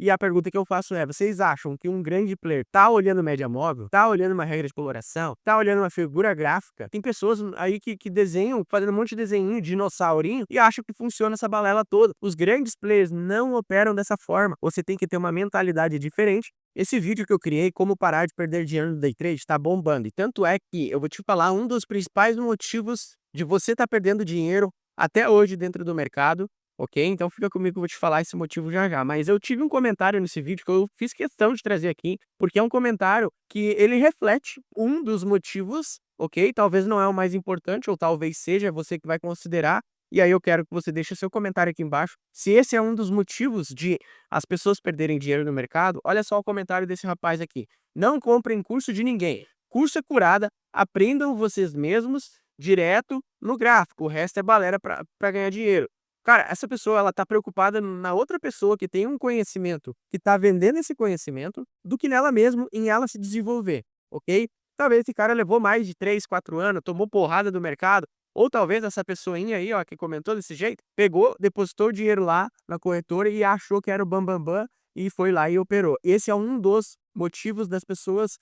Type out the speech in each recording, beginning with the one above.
E a pergunta que eu faço é: vocês acham que um grande player tá olhando média móvel? Tá olhando uma regra de coloração? Tá olhando uma figura gráfica? Tem pessoas aí que desenham, fazendo um monte de desenho, dinossaurinho, e acham que funciona essa balela toda. Os grandes players não operam dessa forma. Você tem que ter uma mentalidade diferente. Esse vídeo que eu criei, como parar de perder dinheiro no day trade, tá bombando. E tanto é que eu vou te falar um dos principais motivos de você estar perdendo dinheiro até hoje dentro do mercado, ok? Então fica comigo que eu vou te falar esse motivo já já. Mas eu tive um comentário nesse vídeo que eu fiz questão de trazer aqui, porque é um comentário que ele reflete um dos motivos, ok? Talvez não é o mais importante, ou talvez seja você que vai considerar. E aí eu quero que você deixe seu comentário aqui embaixo. Se esse é um dos motivos de as pessoas perderem dinheiro no mercado, olha só o comentário desse rapaz aqui. Não comprem curso de ninguém. Curso é curada, aprendam vocês mesmos direto no gráfico. O resto é balela para ganhar dinheiro. Cara, essa pessoa ela tá preocupada na outra pessoa que tem um conhecimento, que tá vendendo esse conhecimento, do que nela mesmo, em ela se desenvolver, ok? Talvez esse cara levou mais de 3, 4 anos, tomou porrada do mercado, ou talvez essa pessoinha aí, ó, que comentou desse jeito, pegou, depositou o dinheiro lá na corretora e achou que era o bambambam e foi lá e operou. Esse é um dos motivos das pessoas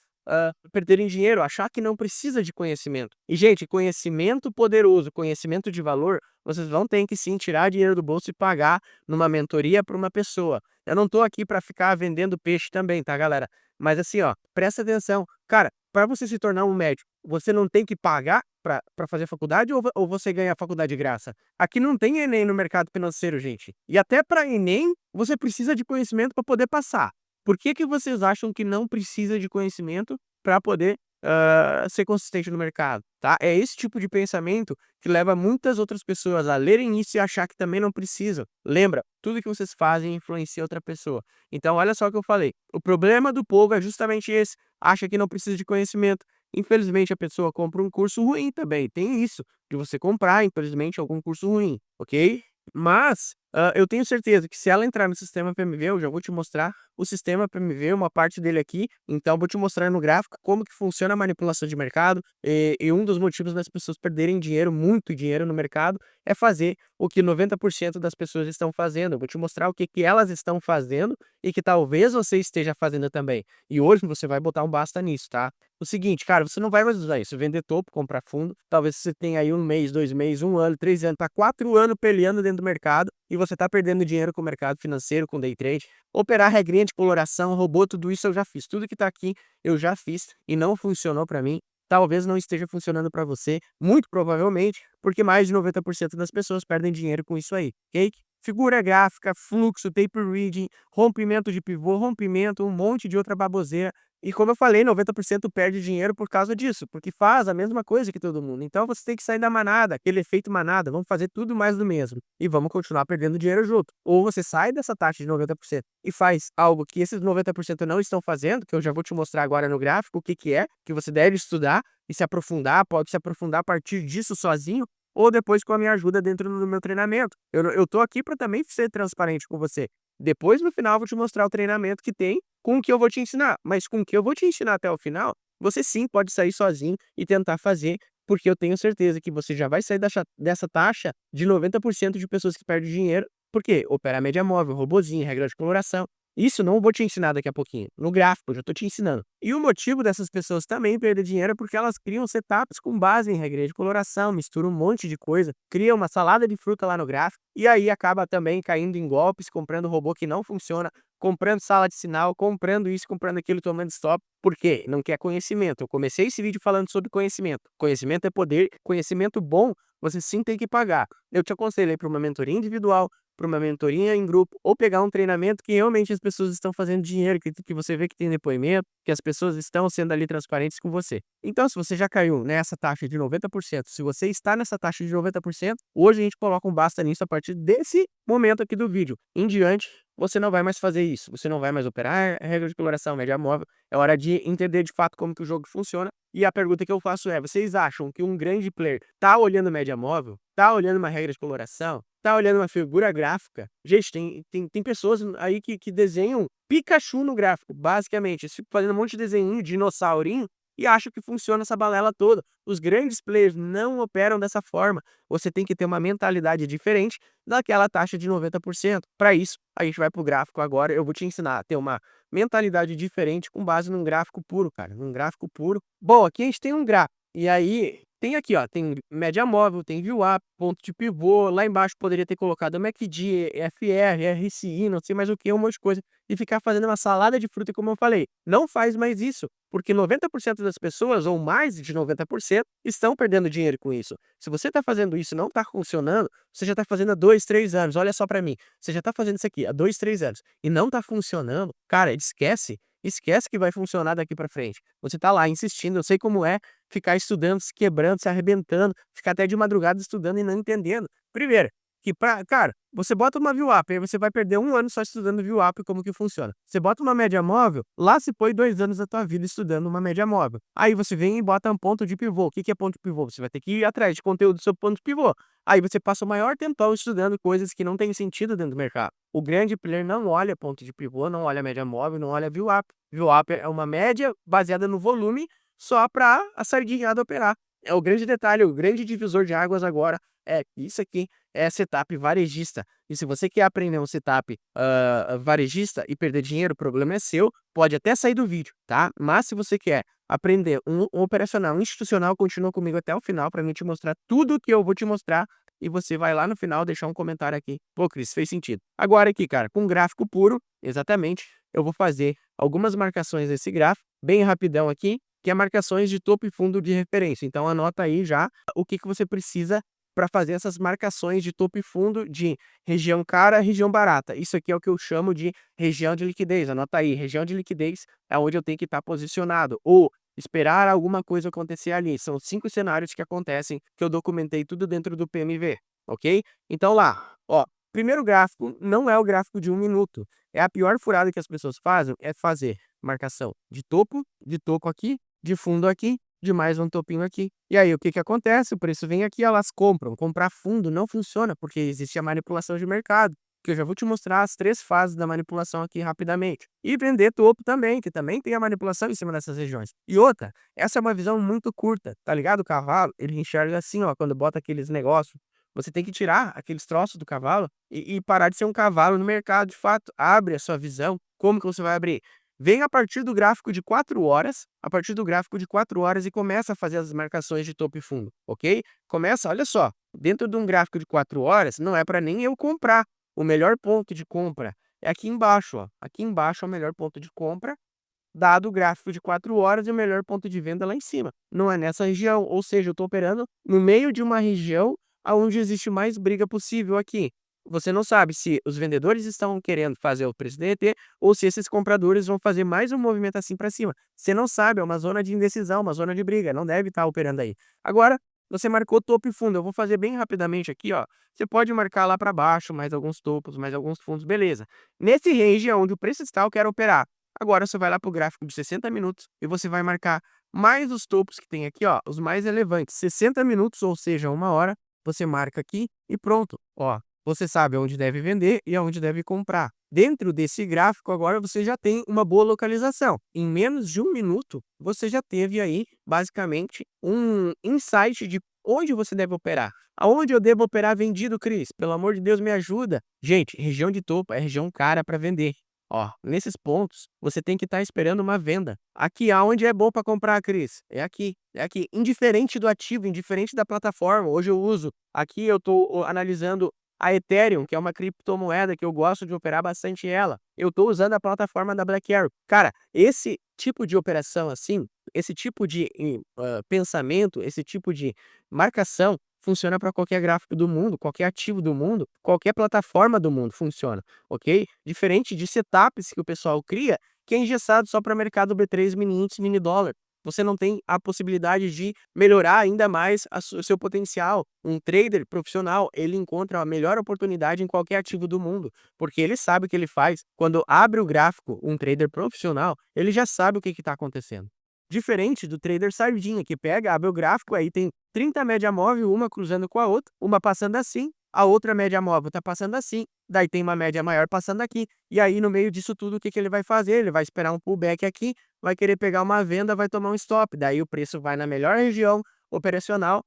perderem dinheiro, achar que não precisa de conhecimento. E, gente, conhecimento poderoso, conhecimento de valor, vocês vão ter que sim tirar dinheiro do bolso e pagar numa mentoria para uma pessoa. Eu não tô aqui para ficar vendendo peixe também, tá, galera? Mas assim, ó, presta atenção. Cara, para você se tornar um médico, você não tem que pagar para fazer faculdade ou você ganha a faculdade de graça? Aqui não tem Enem no mercado financeiro, gente. E até para Enem, você precisa de conhecimento para poder passar. Por que que vocês acham que não precisa de conhecimento para poder ser consistente no mercado, tá? É esse tipo de pensamento que leva muitas outras pessoas a lerem isso e achar que também não precisam. Lembra, tudo que vocês fazem influencia outra pessoa. Então, olha só o que eu falei. O problema do povo é justamente esse. Acha que não precisa de conhecimento. Infelizmente, a pessoa compra um curso ruim também. Tem isso, de você comprar, infelizmente, algum curso ruim, ok? Mas eu tenho certeza que se ela entrar no sistema PMV, eu já vou te mostrar o sistema PMV, uma parte dele aqui. Então, vou te mostrar no gráfico como que funciona a manipulação de mercado. E um dos motivos das pessoas perderem dinheiro, muito dinheiro no mercado, é fazer o que 90% das pessoas estão fazendo. Eu vou te mostrar o que que elas estão fazendo e que talvez você esteja fazendo também. E hoje você vai botar um basta nisso, tá? O seguinte, cara, você não vai mais usar isso, vender topo, comprar fundo. Talvez você tenha aí 1 mês, 2 meses, 1 ano, 3 anos, tá 4 anos peleando dentro do mercado e você tá perdendo dinheiro com o mercado financeiro, com day trade. Operar regrinha de coloração, robô, tudo isso eu já fiz. Tudo que tá aqui eu já fiz e não funcionou para mim. Talvez não esteja funcionando para você, muito provavelmente, porque mais de 90% das pessoas perdem dinheiro com isso aí, ok? Figura gráfica, fluxo, tape reading, rompimento de pivô, rompimento, um monte de outra baboseira. E como eu falei, 90% perde dinheiro por causa disso, porque faz a mesma coisa que todo mundo. Então você tem que sair da manada, aquele efeito manada, vamos fazer tudo mais do mesmo. E vamos continuar perdendo dinheiro junto. Ou você sai dessa taxa de 90% e faz algo que esses 90% não estão fazendo, que eu já vou te mostrar agora no gráfico o que que é, que você deve estudar e se aprofundar, pode se aprofundar a partir disso sozinho, ou depois com a minha ajuda dentro do meu treinamento. Eu tô aqui para também ser transparente com você. Depois, no final, eu vou te mostrar o treinamento que tem com o que eu vou te ensinar. Mas com o que eu vou te ensinar até o final, você sim pode sair sozinho e tentar fazer, porque eu tenho certeza que você já vai sair dessa taxa de 90% de pessoas que perdem dinheiro, porque opera média móvel, robozinho, regra de coloração. Isso não vou te ensinar daqui a pouquinho. No gráfico, eu já estou te ensinando. E o motivo dessas pessoas também perder dinheiro é porque elas criam setups com base em regra de coloração, misturam um monte de coisa, criam uma salada de fruta lá no gráfico, e aí acaba também caindo em golpes, comprando robô que não funciona, comprando sala de sinal, comprando isso, comprando aquilo, tomando stop. Por quê? Não quer conhecimento. Eu comecei esse vídeo falando sobre conhecimento. Conhecimento é poder, conhecimento bom, você sim tem que pagar. Eu te aconselhei para uma mentoria individual, para uma mentoria em grupo, ou pegar um treinamento que realmente as pessoas estão fazendo dinheiro, que você vê que tem depoimento, que as pessoas estão sendo ali transparentes com você. Então, se você já caiu nessa taxa de 90%, se você está nessa taxa de 90%, hoje a gente coloca um basta nisso a partir desse momento aqui do vídeo. Em diante, você não vai mais fazer isso, você não vai mais operar a regra de coloração média móvel, é hora de entender de fato como que o jogo funciona. E a pergunta que eu faço é, vocês acham que um grande player tá olhando média móvel? Tá olhando uma regra de coloração? Tá olhando uma figura gráfica? Gente, tem pessoas aí que desenham Pikachu no gráfico, basicamente. Eles ficam fazendo um monte de desenho, dinossaurinho, e acham que funciona essa balela toda. Os grandes players não operam dessa forma. Você tem que ter uma mentalidade diferente daquela taxa de 90%. Para isso, a gente vai para o gráfico agora. Eu vou te ensinar a ter uma mentalidade diferente com base num gráfico puro, cara. Num gráfico puro. Bom, aqui a gente tem um gráfico. E aí, tem aqui, ó, tem média móvel, tem VWAP, ponto de pivô, lá embaixo poderia ter colocado MACD, FR, RSI, não sei mais o que, um monte de coisa, e ficar fazendo uma salada de fruta, como eu falei. Não faz mais isso, porque 90% das pessoas, ou mais de 90%, estão perdendo dinheiro com isso. Se você está fazendo isso e não está funcionando, você já está fazendo há 2, 3 anos, olha só para mim, você já está fazendo isso aqui há 2, 3 anos, e não está funcionando, cara, esquece que vai funcionar daqui para frente. Você tá lá insistindo, eu sei como é ficar estudando, se quebrando, se arrebentando, ficar até de madrugada estudando e não entendendo. Primeiro, que cara, você bota uma VWAP, aí você vai perder 1 ano só estudando VWAP como que funciona. Você bota uma média móvel, lá se põe 2 anos da tua vida estudando uma média móvel. Aí você vem e bota um ponto de pivô. O que que é ponto de pivô? Você vai ter que ir atrás de conteúdo do seu ponto de pivô. Aí você passa o maior tempão estudando coisas que não têm sentido dentro do mercado. O grande player não olha ponto de pivô, não olha média móvel, não olha VWAP. VWAP é uma média baseada no volume só para a sardinhada operar. É o grande detalhe, o grande divisor de águas agora é isso aqui é setup varejista. E se você quer aprender um setup varejista e perder dinheiro, o problema é seu. Pode até sair do vídeo, tá? Mas se você quer aprender um operacional, um institucional, continua comigo até o final para mim te mostrar tudo o que eu vou te mostrar. E você vai lá no final deixar um comentário aqui. Pô, Cris, fez sentido. Agora aqui, cara, com gráfico puro, exatamente, eu vou fazer algumas marcações desse gráfico, bem rapidão aqui, que é marcações de topo e fundo de referência. Então anota aí já o que você precisa para fazer essas marcações de topo e fundo de região cara, região barata. Isso aqui é o que eu chamo de região de liquidez. Anota aí, região de liquidez é onde eu tenho que estar posicionado. Ou esperar alguma coisa acontecer ali. São 5 cenários que acontecem, que eu documentei tudo dentro do PMV, ok? Então lá, ó, primeiro gráfico não é o gráfico de 1 minuto. É a pior furada que as pessoas fazem, é fazer marcação de topo aqui, de fundo aqui, de mais um topinho aqui. E aí, o que que acontece? O preço vem aqui, elas compram. Comprar fundo não funciona, porque existe a manipulação de mercado, que eu já vou te mostrar as 3 fases da manipulação aqui rapidamente. E vender topo também, que também tem a manipulação em cima dessas regiões. E outra, essa é uma visão muito curta, tá ligado? O cavalo, ele enxerga assim, ó, quando bota aqueles negócios. Você tem que tirar aqueles troços do cavalo e parar de ser um cavalo no mercado, de fato. Abre a sua visão. Como que você vai abrir? Vem a partir do gráfico de 4 horas, a partir do gráfico de 4 horas e começa a fazer as marcações de topo e fundo, ok? Começa, olha só, dentro de um gráfico de 4 horas, não é para nem eu comprar. O melhor ponto de compra é aqui embaixo, ó. Aqui embaixo é o melhor ponto de compra, dado o gráfico de 4 horas e o melhor ponto de venda lá em cima. Não é nessa região, ou seja, eu estou operando no meio de uma região onde existe mais briga possível aqui. Você não sabe se os vendedores estão querendo fazer o preço derreter ou se esses compradores vão fazer mais um movimento assim para cima. Você não sabe, é uma zona de indecisão, uma zona de briga, não deve estar operando aí. Agora, você marcou topo e fundo, eu vou fazer bem rapidamente aqui, ó. Você pode marcar lá para baixo, mais alguns topos, mais alguns fundos, beleza. Nesse range é onde o preço está, eu quero operar. Agora você vai lá para o gráfico de 60 minutos e você vai marcar mais os topos que tem aqui, ó, os mais relevantes. 60 minutos, ou seja, 1 hora, você marca aqui e pronto, ó. Você sabe onde deve vender e aonde deve comprar. Dentro desse gráfico, agora você já tem uma boa localização. Em menos de 1 minuto, você já teve aí, basicamente, um insight de onde você deve operar. Aonde eu devo operar vendido, Cris? Pelo amor de Deus, me ajuda. Gente, região de topo é região cara para vender. Ó, nesses pontos, você tem que estar esperando uma venda. Aqui, aonde é bom para comprar, Cris? É aqui, é aqui. Indiferente do ativo, indiferente da plataforma. Hoje eu uso, aqui eu estou analisando a Ethereum, que é uma criptomoeda que eu gosto de operar bastante ela. Eu estou usando a plataforma da Black Arrow. Cara, esse tipo de operação assim, esse tipo de pensamento, esse tipo de marcação, funciona para qualquer gráfico do mundo, qualquer ativo do mundo, qualquer plataforma do mundo funciona, ok? Diferente de setups que o pessoal cria, que é engessado só para o mercado B3, mini índice, mini dólar. Você não tem a possibilidade de melhorar ainda mais o seu potencial. Um trader profissional, ele encontra a melhor oportunidade em qualquer ativo do mundo, porque ele sabe o que ele faz. Quando abre o gráfico, um trader profissional, ele já sabe o que está acontecendo. Diferente do trader sardinha, que pega, abre o gráfico, aí tem 30 média móvel, uma cruzando com a outra, uma passando assim, a outra média móvel está passando assim, daí tem uma média maior passando aqui, e aí no meio disso tudo o que ele vai fazer? Ele vai esperar um pullback aqui, vai querer pegar uma venda, vai tomar um stop, daí o preço vai na melhor região operacional,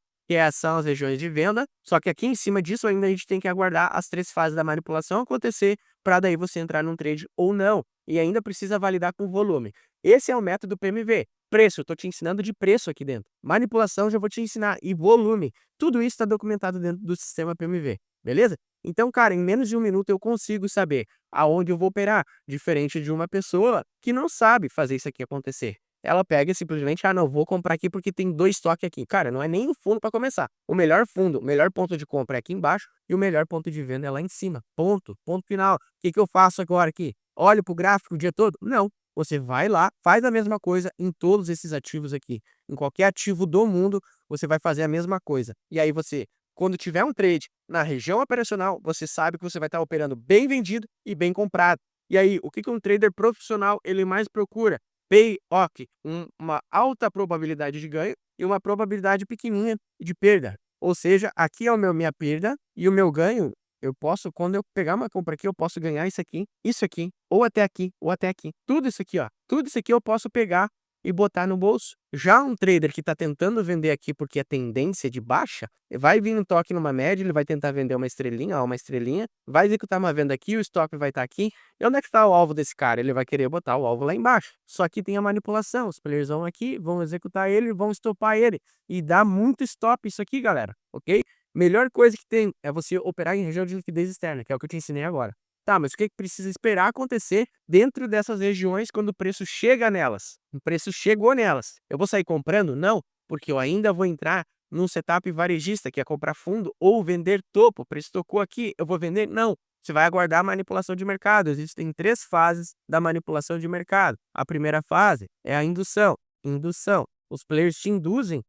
são as regiões de venda, só que aqui em cima disso ainda a gente tem que aguardar as 3 fases da manipulação acontecer, para daí você entrar num trade ou não, e ainda precisa validar com volume. Esse é o método PMV. Preço, eu estou te ensinando de preço aqui dentro. Manipulação, já vou te ensinar. E volume, tudo isso está documentado dentro do sistema PMV, beleza? Então, cara, em menos de 1 minuto eu consigo saber aonde eu vou operar, diferente de uma pessoa que não sabe fazer isso aqui acontecer. Ela pega e simplesmente, não, vou comprar aqui porque tem 2 estoques aqui. Cara, não é nem o fundo para começar. O melhor fundo, o melhor ponto de compra é aqui embaixo e o melhor ponto de venda é lá em cima. Ponto final. O que eu faço agora aqui? Olho para o gráfico o dia todo? Não. Você vai lá, faz a mesma coisa em todos esses ativos aqui. Em qualquer ativo do mundo, você vai fazer a mesma coisa. E aí você, quando tiver um trade na região operacional, você sabe que você vai estar operando bem vendido e bem comprado. E aí, o que um trader profissional ele mais procura? Payoff, uma alta probabilidade de ganho e uma probabilidade pequenininha de perda. Ou seja, aqui é minha perda e o meu ganho, eu posso, quando eu pegar uma compra aqui, eu posso ganhar isso aqui, ou até aqui, ou até aqui. Tudo isso aqui, ó. Tudo isso aqui eu posso pegar e botar no bolso. Já um trader que está tentando vender aqui porque a tendência é de baixa, vai vir um toque numa média, ele vai tentar vender uma estrelinha, vai executar uma venda aqui, o stop vai estar aqui. E onde é que está o alvo desse cara? Ele vai querer botar o alvo lá embaixo. Só que tem a manipulação, os players vão aqui, vão executar ele, vão estopar ele. E dá muito stop isso aqui, galera, ok? Melhor coisa que tem é você operar em região de liquidez externa, que é o que eu te ensinei agora. Tá, mas o que precisa esperar acontecer dentro dessas regiões quando o preço chega nelas? O preço chegou nelas. Eu vou sair comprando? Não, porque eu ainda vou entrar num setup varejista, que é comprar fundo ou vender topo. O preço tocou aqui, eu vou vender? Não. Você vai aguardar a manipulação de mercado. Existem 3 fases da manipulação de mercado. A primeira fase é a indução. Indução. Os players te induzem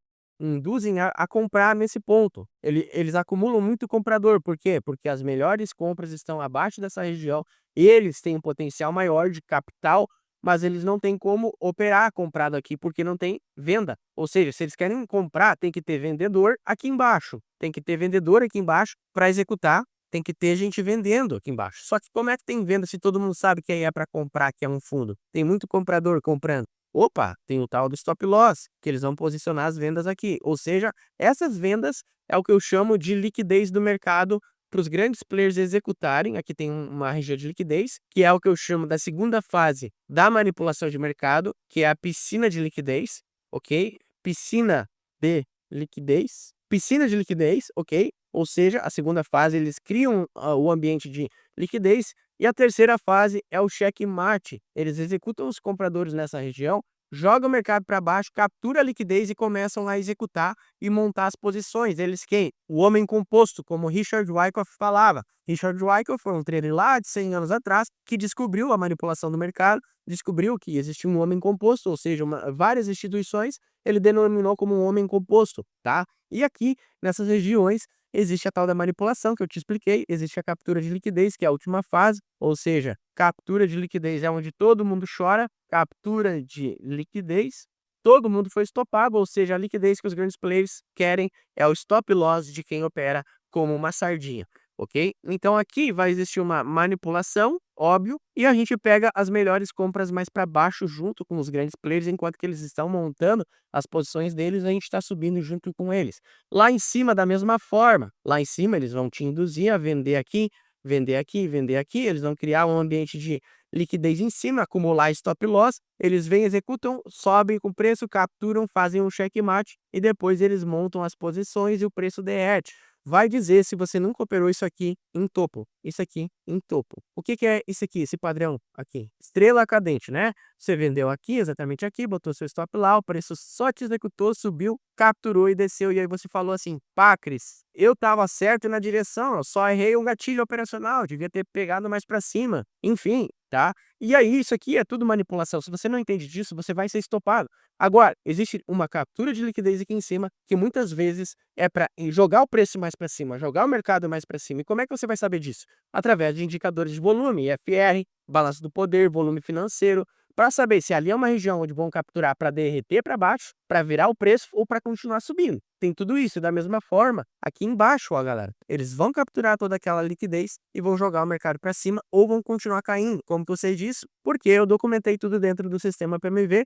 a comprar nesse ponto. Eles acumulam muito comprador. Por quê? Porque as melhores compras estão abaixo dessa região. Eles têm um potencial maior de capital, mas eles não têm como operar comprado aqui porque não tem venda. Ou seja, se eles querem comprar, tem que ter vendedor aqui embaixo. Tem que ter vendedor aqui embaixo para executar. Tem que ter gente vendendo aqui embaixo. Só que como é que tem venda se todo mundo sabe que aí é para comprar, que é um fundo? Tem muito comprador comprando. Opa, tem o tal do stop loss, que eles vão posicionar as vendas aqui. Ou seja, essas vendas é o que eu chamo de liquidez do mercado para os grandes players executarem. Aqui tem uma região de liquidez, que é o que eu chamo da segunda fase da manipulação de mercado, que é a piscina de liquidez, ok? Piscina de liquidez. Piscina de liquidez, ok? Ou seja, a segunda fase eles criam o ambiente de liquidez. E a terceira fase é o checkmate. Eles executam os compradores nessa região, jogam o mercado para baixo, captura a liquidez e começam a executar e montar as posições. Eles quem? O homem composto, como Richard Wyckoff falava. Richard Wyckoff foi um trader lá de 100 anos atrás que descobriu a manipulação do mercado, descobriu que existia um homem composto, ou seja, várias instituições ele denominou como um homem composto, tá? E aqui, nessas regiões, existe a tal da manipulação que eu te expliquei, existe a captura de liquidez, que é a última fase, ou seja, captura de liquidez é onde todo mundo chora, captura de liquidez, todo mundo foi estopado, ou seja, a liquidez que os grandes players querem é o stop loss de quem opera como uma sardinha, ok? Então aqui vai existir uma manipulação, óbvio, e a gente pega as melhores compras mais para baixo junto com os grandes players, enquanto que eles estão montando as posições deles, a gente está subindo junto com eles. Lá em cima, da mesma forma, lá em cima eles vão te induzir a vender aqui, vender aqui, vender aqui, eles vão criar um ambiente de liquidez em cima, acumular stop loss, eles vêm, executam, sobem com o preço, capturam, fazem um checkmate e depois eles montam as posições e o preço derrete. Vai dizer se você nunca operou isso aqui em topo, isso aqui em topo. O que é isso aqui, esse padrão aqui? Estrela cadente, né? Você vendeu aqui, exatamente aqui, botou seu stop lá, o preço só te executou, subiu, capturou e desceu. E aí você falou assim, pá, Cris, eu tava certo na direção, eu só errei um gatilho operacional, devia ter pegado mais para cima. Enfim, tá? E aí isso aqui é tudo manipulação. Se você não entende disso, você vai ser estopado. Agora, existe uma captura de liquidez aqui em cima, que muitas vezes é para jogar o preço mais para cima, jogar o mercado mais para cima. E como é que você vai saber disso? Através de indicadores de volume, IFR, balanço do poder, volume financeiro, para saber se ali é uma região onde vão capturar para derreter para baixo, para virar o preço ou para continuar subindo. Tem tudo isso. Da mesma forma, aqui embaixo, ó, galera, eles vão capturar toda aquela liquidez e vão jogar o mercado para cima ou vão continuar caindo. Como que eu sei disso? Porque eu documentei tudo dentro do sistema PMV